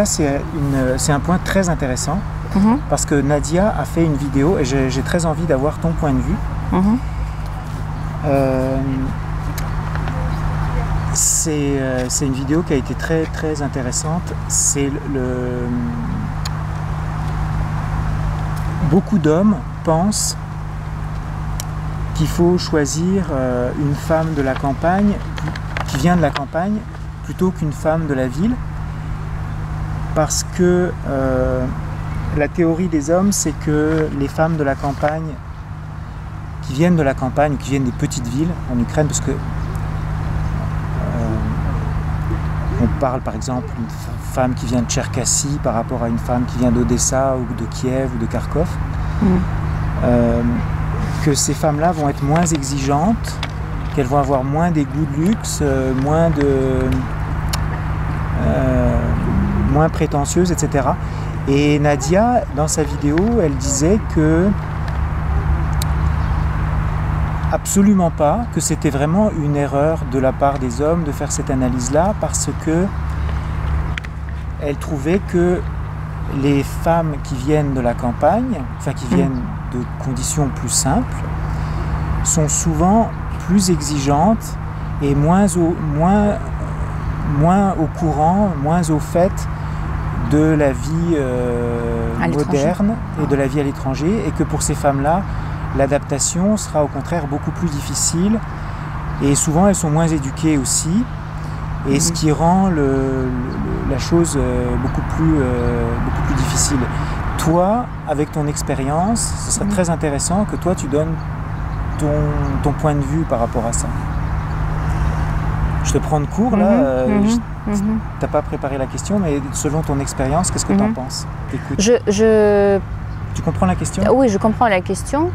ça c'est un point très intéressant parce que Nadia a fait une vidéo et j'ai très envie d'avoir ton point de vue. C'est une vidéo qui a été très très intéressante. C'est beaucoup d'hommes pensent qu'il faut choisir une femme de la campagne qui vient de la campagne plutôt qu'une femme de la ville, parce que la théorie des hommes, c'est que les femmes de la campagne qui viennent de la campagne, qui viennent des petites villes en Ukraine, parce que on parle par exemple d'une femme qui vient de Tcherkassy par rapport à une femme qui vient d'Odessa ou de Kiev ou de Kharkov, que ces femmes-là vont être moins exigeantes, qu'elles vont avoir moins des goûts de luxe, moins prétentieuses, etc. Et Nadia, dans sa vidéo, elle disait que absolument pas, que c'était vraiment une erreur de la part des hommes de faire cette analyse-là, parce que elle trouvait que les femmes qui viennent de la campagne, enfin qui viennent de conditions plus simples, sont souvent plus exigeantes et moins au courant, moins au fait de la vie moderne et de la vie à l'étranger, et que pour ces femmes-là, l'adaptation sera au contraire beaucoup plus difficile, et souvent elles sont moins éduquées aussi, et ce qui rend la chose beaucoup plus difficile. Toi, avec ton expérience, ce serait très intéressant que toi tu donnes ton point de vue par rapport à ça. Je te prends de court là, t'as pas préparé la question, mais selon ton expérience, qu'est-ce que tu en penses? Écoute. Tu comprends la question? Oui, je comprends la question,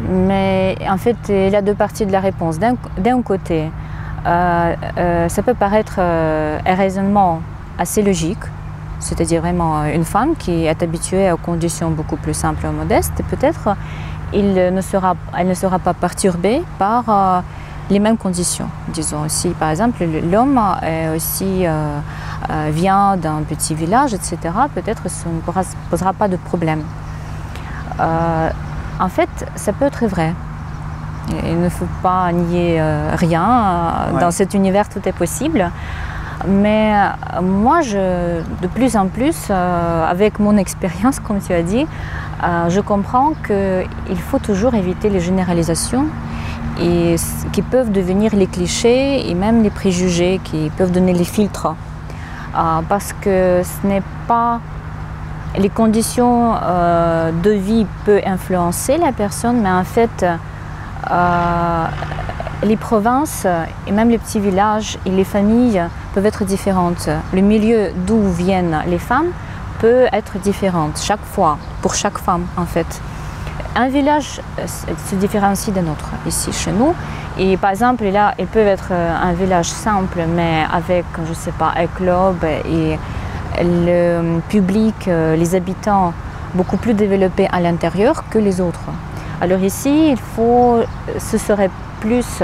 mais en fait, il y a deux parties de la réponse. D'un côté, ça peut paraître un raisonnement assez logique, c'est-à-dire vraiment une femme qui est habituée aux conditions beaucoup plus simples et modestes, peut-être elle ne sera pas perturbée par les mêmes conditions. Disons, si par exemple l'homme aussi vient d'un petit village, etc., peut-être ça ne posera pas de problème. En fait, ça peut être vrai. Il ne faut pas nier rien. Dans cet univers, tout est possible. Mais moi, de plus en plus, avec mon expérience, comme tu as dit, je comprends qu'il faut toujours éviter les généralisations et qui peuvent devenir les clichés et même les préjugés qui peuvent donner les filtres. Parce que ce n'est pas... Les conditions de vie peuvent influencer la personne, mais en fait, les provinces et même les petits villages et les familles peuvent être différentes. Le milieu d'où viennent les femmes peut être différent chaque fois, pour chaque femme en fait. Un village se différencie d'un autre ici chez nous. Et par exemple, là, ils peuvent être un village simple, mais avec, je ne sais pas, un club et le public, les habitants beaucoup plus développés à l'intérieur que les autres. Alors ici, ce serait plus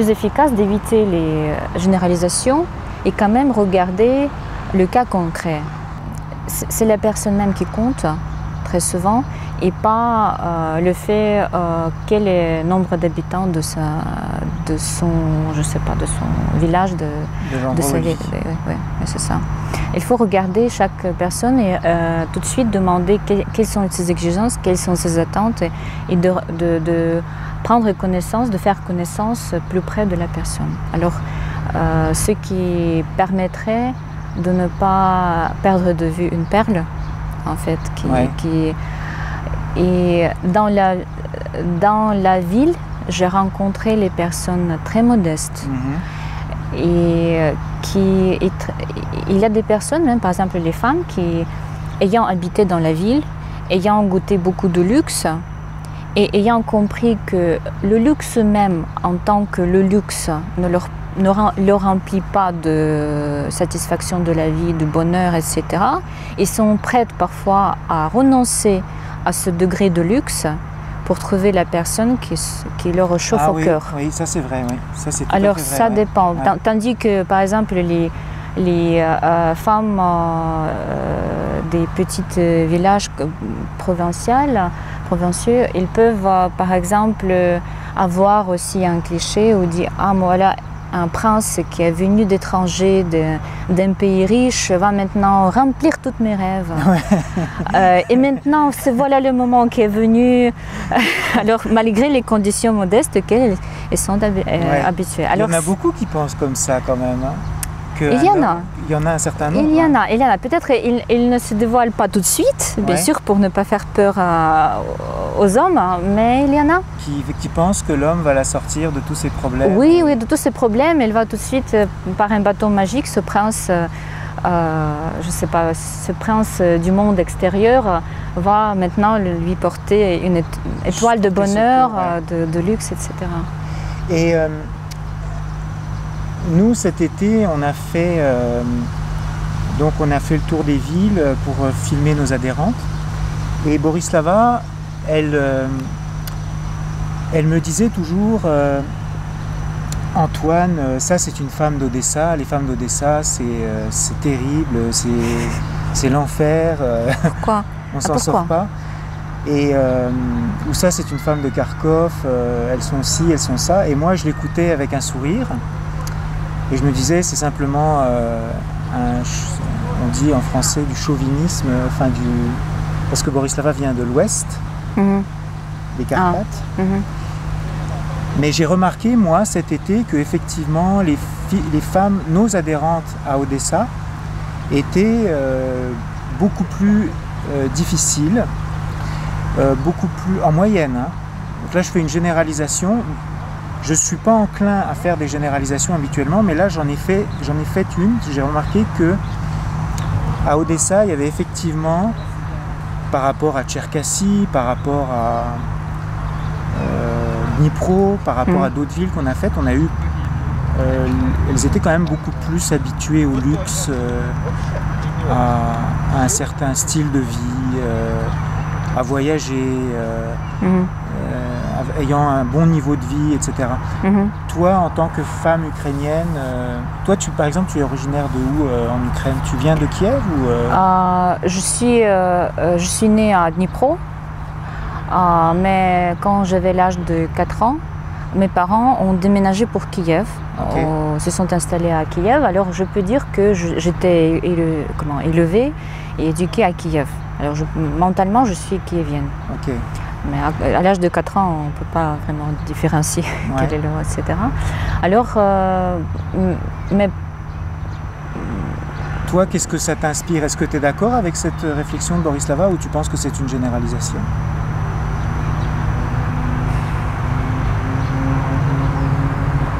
efficace d'éviter les généralisations et quand même regarder le cas concret. C'est la personne même qui compte très souvent et pas le fait quel est le nombre d'habitants de son village, de sa ville. Oui, c'est ça. Il faut regarder chaque personne et tout de suite demander quelles sont ses exigences, quelles sont ses attentes et de prendre connaissance, de faire connaissance plus près de la personne. Alors, ce qui permettrait de ne pas perdre de vue une perle, en fait, et dans la ville, j'ai rencontré les personnes très modestes. Et il y a des personnes, même par exemple les femmes, qui, ayant habité dans la ville, ayant goûté beaucoup de luxe, et ayant compris que le luxe même, en tant que le luxe, ne leur remplit pas de satisfaction de la vie, de bonheur, etc. Ils sont prêts parfois à renoncer à ce degré de luxe pour trouver la personne qui leur chauffe au cœur. Oui, ça c'est vrai. Oui. Ça, c'est tout alors à fait vrai, ça dépend. Ouais. Tandis que par exemple les femmes des petits villages provinciaux, ils peuvent par exemple avoir aussi un cliché où dire ah voilà un prince qui est venu d'étranger, d'un pays riche, va maintenant remplir tous mes rêves. Ouais. Et maintenant, voilà le moment qui est venu. Alors, malgré les conditions modestes auxquelles ils sont habitués. Alors, il y en a beaucoup qui pensent comme ça quand même. Hein. Il y en a. Il y en a un certain nombre. Il y en a. Peut-être il ne se dévoile pas tout de suite, bien sûr, pour ne pas faire peur aux hommes, mais il y en a. Qui pensent que l'homme va la sortir de tous ses problèmes. Oui, de tous ses problèmes. Il va tout de suite, par un bâton magique, ce prince, je sais pas, ce prince du monde extérieur va maintenant lui porter une étoile de bonheur, de luxe, etc. Et nous, cet été, on a fait le tour des villes pour filmer nos adhérentes. Et Borislava, elle me disait toujours Antoine, ça c'est une femme d'Odessa. Les femmes d'Odessa, c'est terrible, c'est l'enfer. Pourquoi? On s'en sort pas. Et ou ça c'est une femme de Kharkov, elles sont ci, elles sont ça. Et moi je l'écoutais avec un sourire. Et je me disais, c'est simplement, on dit en français, du chauvinisme, parce que Borislava vient de l'ouest, des Carpates. Mais j'ai remarqué, moi, cet été, qu'effectivement, les femmes, nos adhérentes à Odessa, étaient beaucoup plus difficiles, beaucoup plus en moyenne. Hein. Donc là, je fais une généralisation. Je ne suis pas enclin à faire des généralisations habituellement, mais là j'en ai fait une. J'ai remarqué que à Odessa, il y avait effectivement, par rapport à Tcherkassy, par rapport à Dnipro, par rapport à d'autres villes qu'on a faites, on a eu, elles étaient quand même beaucoup plus habituées au luxe, à un certain style de vie, à voyager. Ayant un bon niveau de vie, etc. Toi, en tant que femme ukrainienne, toi, par exemple, tu es originaire de où en Ukraine? Tu viens de Kiev ou je suis née à Dnipro, mais quand j'avais l'âge de 4 ans, mes parents ont déménagé pour Kiev, se sont installés à Kiev. Alors, je peux dire que j'étais élevée et éduquée à Kiev. Alors, mentalement, je suis kievienne. Mais à l'âge de 4 ans, on ne peut pas vraiment différencier quel est le etc. Alors, mais... Toi, qu'est-ce que ça t'inspire? Est-ce que tu es d'accord avec cette réflexion de Borislava ou tu penses que c'est une généralisation?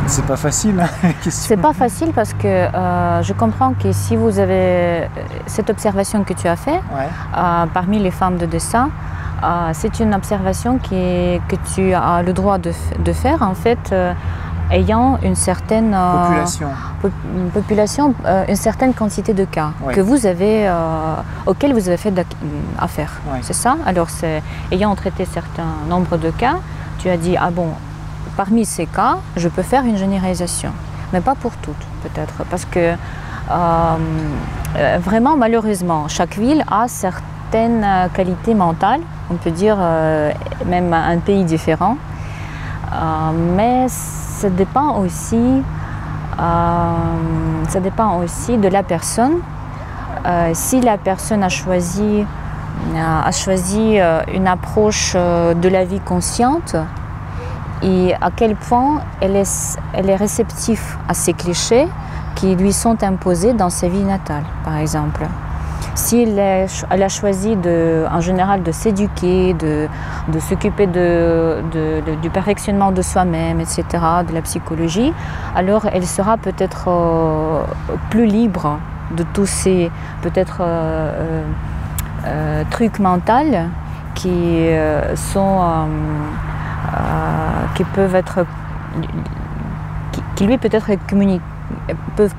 C'est pas facile, hein, C'est pas facile parce que je comprends que si vous avez cette observation que tu as faite parmi les femmes d'Odessa, c'est une observation que tu as le droit de faire en fait, ayant une certaine population, une certaine quantité de cas que vous avez, auxquels vous avez fait affaire. C'est ça. Alors, ayant traité certains nombres de cas, tu as dit ah bon, parmi ces cas, je peux faire une généralisation, mais pas pour toutes peut-être, parce que vraiment malheureusement, chaque ville a certaines qualités mentales. On peut dire même un pays différent, mais ça dépend aussi de la personne. Si la personne a choisi une approche de la vie consciente et à quel point elle est réceptive à ces clichés qui lui sont imposés dans sa vie natale, par exemple. Si elle a choisi en général de s'éduquer, de s'occuper du perfectionnement de soi-même, etc., de la psychologie, alors elle sera peut-être plus libre de tous ces peut-être trucs mentaux qui peuvent être, qui lui peut-être peuvent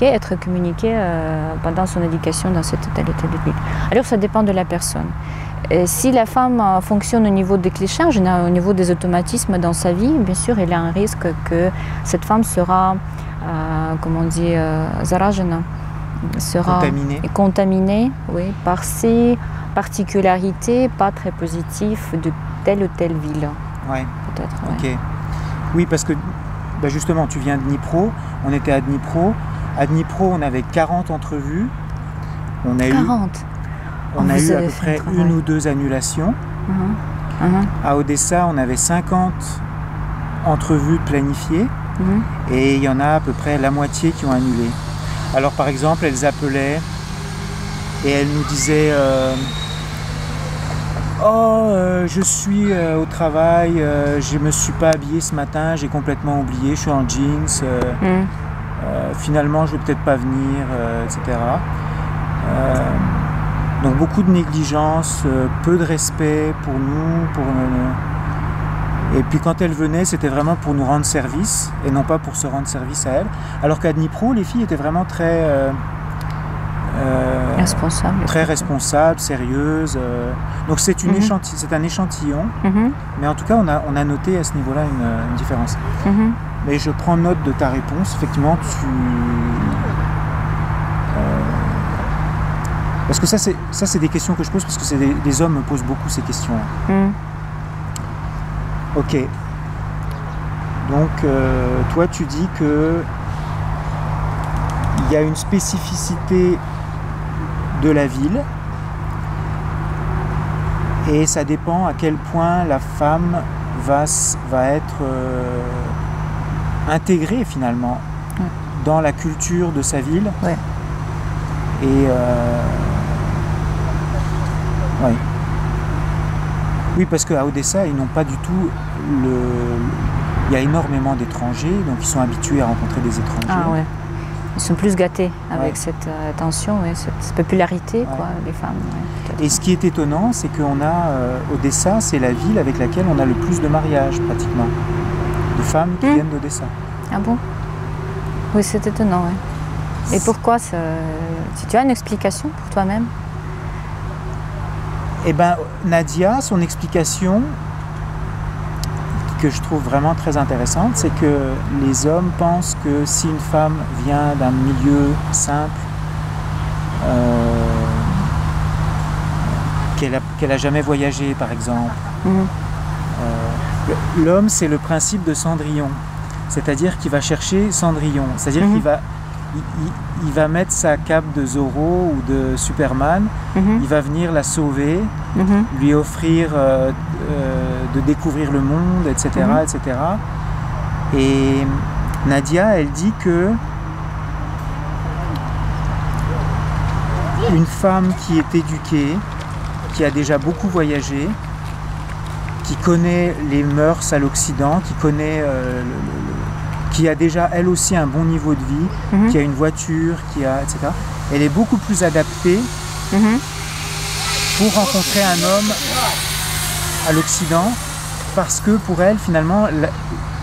être communiqués pendant son éducation dans cette totalité de vie. Alors ça dépend de la personne. Et si la femme fonctionne au niveau des clichés, en général, au niveau des automatismes dans sa vie, bien sûr, il y a un risque que cette femme sera, comment on dit, zarazhena, sera contaminé oui, par ces particularités pas très positives de telle ou telle ville. Ouais. Peut-être. Ok. Ouais. Oui, parce que justement, tu viens de Dnipro, on était à Dnipro. À Dnipro, on avait 40 entrevues. On a 40. On a eu à peu près 1 ou 2 annulations. À Odessa, on avait 50 entrevues planifiées et il y en a à peu près la moitié qui ont annulé. Alors par exemple, elles appelaient et elles nous disaient je suis au travail, je ne me suis pas habillée ce matin, j'ai complètement oublié, je suis en jeans, finalement je ne vais peut-être pas venir, etc. Donc beaucoup de négligence, peu de respect pour nous. Et puis quand elles venaient, c'était vraiment pour nous rendre service et non pas pour se rendre service à elles. Alors qu'à Dnipro, les filles étaient vraiment très responsables, sérieuses. Donc c'est un échantillon, mais en tout cas on a noté à ce niveau-là une différence. Mais je prends note de ta réponse. Effectivement, parce que ça c'est des questions que je pose parce que les hommes me posent beaucoup ces questions. Ok. Donc toi tu dis que il y a une spécificité de la ville et ça dépend à quel point la femme va être intégrée finalement dans la culture de sa ville. Ouais. Et ouais. Oui, parce qu'à Odessa, ils n'ont pas du tout il y a énormément d'étrangers, donc ils sont habitués à rencontrer des étrangers. Ah ouais. Ils sont plus gâtés avec cette attention, cette popularité, quoi, des femmes. Ouais, et ce qui est étonnant, c'est qu'on a Odessa, c'est la ville avec laquelle on a le plus de mariages, pratiquement, de femmes qui viennent d'Odessa. Ah bon? Oui, c'est étonnant, oui. Et pourquoi tu as une explication pour toi-même? Eh bien, Nadia, son explication, que je trouve vraiment très intéressante, c'est que les hommes pensent que si une femme vient d'un milieu simple, qu'elle a jamais voyagé, par exemple, l'homme, c'est le principe de Cendrillon, c'est-à-dire qu'il va chercher Cendrillon, c'est-à-dire qu'il va mettre sa cape de Zorro ou de Superman, il va venir la sauver, lui offrir de découvrir le monde, etc., etc. Et Nadia, elle dit que une femme qui est éduquée, qui a déjà beaucoup voyagé, qui connaît les mœurs à l'Occident, qui connaît qui a déjà elle aussi un bon niveau de vie, qui a une voiture, etc. Elle est beaucoup plus adaptée pour rencontrer un homme à l'Occident parce que pour elle finalement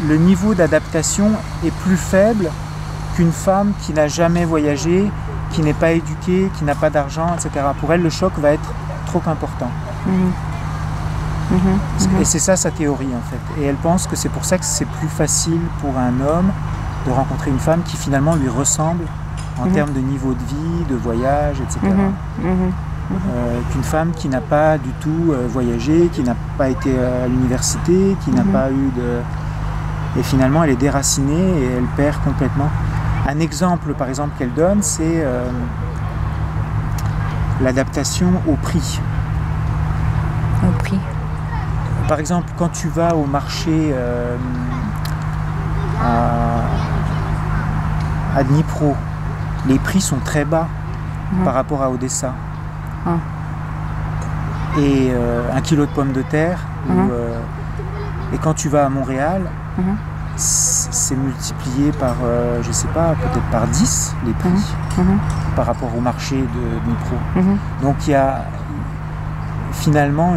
le niveau d'adaptation est plus faible qu'une femme qui n'a jamais voyagé, qui n'est pas éduquée, qui n'a pas d'argent, etc. Pour elle le choc va être trop important. Et c'est ça sa théorie en fait. Et elle pense que c'est pour ça que c'est plus facile pour un homme de rencontrer une femme qui finalement lui ressemble en termes de niveau de vie, de voyage, etc. Qu'une femme qui n'a pas du tout voyagé, qui n'a pas été à l'université, qui n'a pas eu de... Et finalement elle est déracinée et elle perd complètement. Un exemple par exemple qu'elle donne, c'est l'adaptation au prix. Au prix. Par exemple, quand tu vas au marché à Dnipro, les prix sont très bas par rapport à Odessa. Et 1 kilo de pommes de terre, et quand tu vas à Montréal, c'est multiplié par, je sais pas, peut-être par 10 les prix par rapport au marché de Dnipro. Donc il y a finalement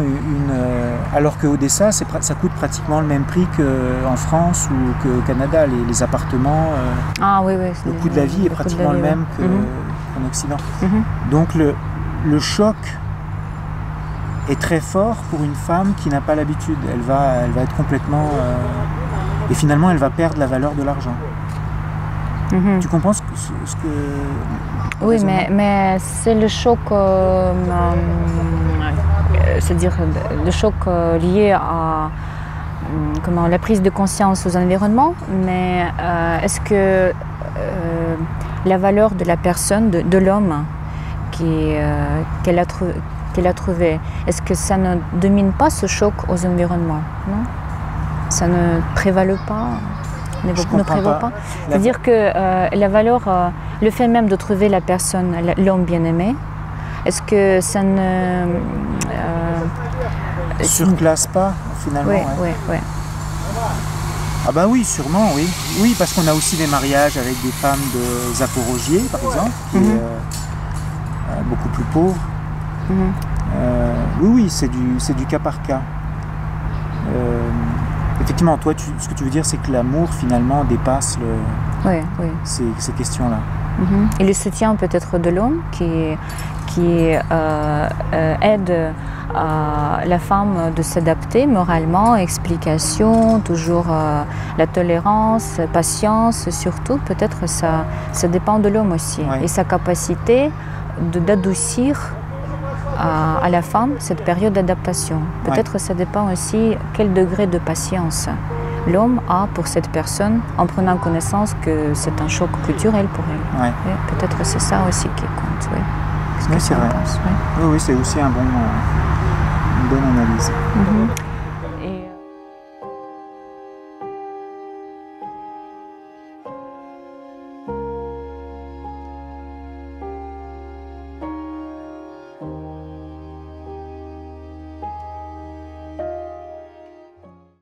alors que Odessa ça coûte pratiquement le même prix qu'en France ou qu'au Canada, les appartements, le coût de la vie est pratiquement le même qu'en Occident. Donc le choc est très fort pour une femme qui n'a pas l'habitude. Elle va être complètement et finalement elle va perdre la valeur de l'argent. Tu comprends ce que... Oui, mais c'est le choc, c'est-à-dire le choc lié à la prise de conscience aux environnements, mais est-ce que la valeur de la personne, de l'homme qu'elle a trouvé, est-ce que ça ne domine pas ce choc aux environnements, non? Ça ne prévaut pas? Ne prévaut pas. C'est-à-dire que la valeur, le fait même de trouver la personne, l'homme bien-aimé, est-ce que ça ne surclasse pas finalement? Oui. Ah bah oui, sûrement, oui. Oui, parce qu'on a aussi des mariages avec des femmes de Zaporogier, par exemple, qui est beaucoup plus pauvre. Oui, c'est du cas par cas. Effectivement, toi, ce que tu veux dire, c'est que l'amour, finalement, dépasse ces questions-là. Et le soutien peut-être de l'homme qui aide la femme de s'adapter moralement, explication, toujours la tolérance, patience, surtout, peut-être ça dépend de l'homme aussi. Et sa capacité d'adoucir à la femme cette période d'adaptation. Peut-être ça dépend aussi quel degré de patience l'homme a pour cette personne en prenant connaissance que c'est un choc culturel pour elle. Peut-être c'est ça aussi qui compte. Oui, c'est vrai. Oui, c'est aussi une bonne analyse.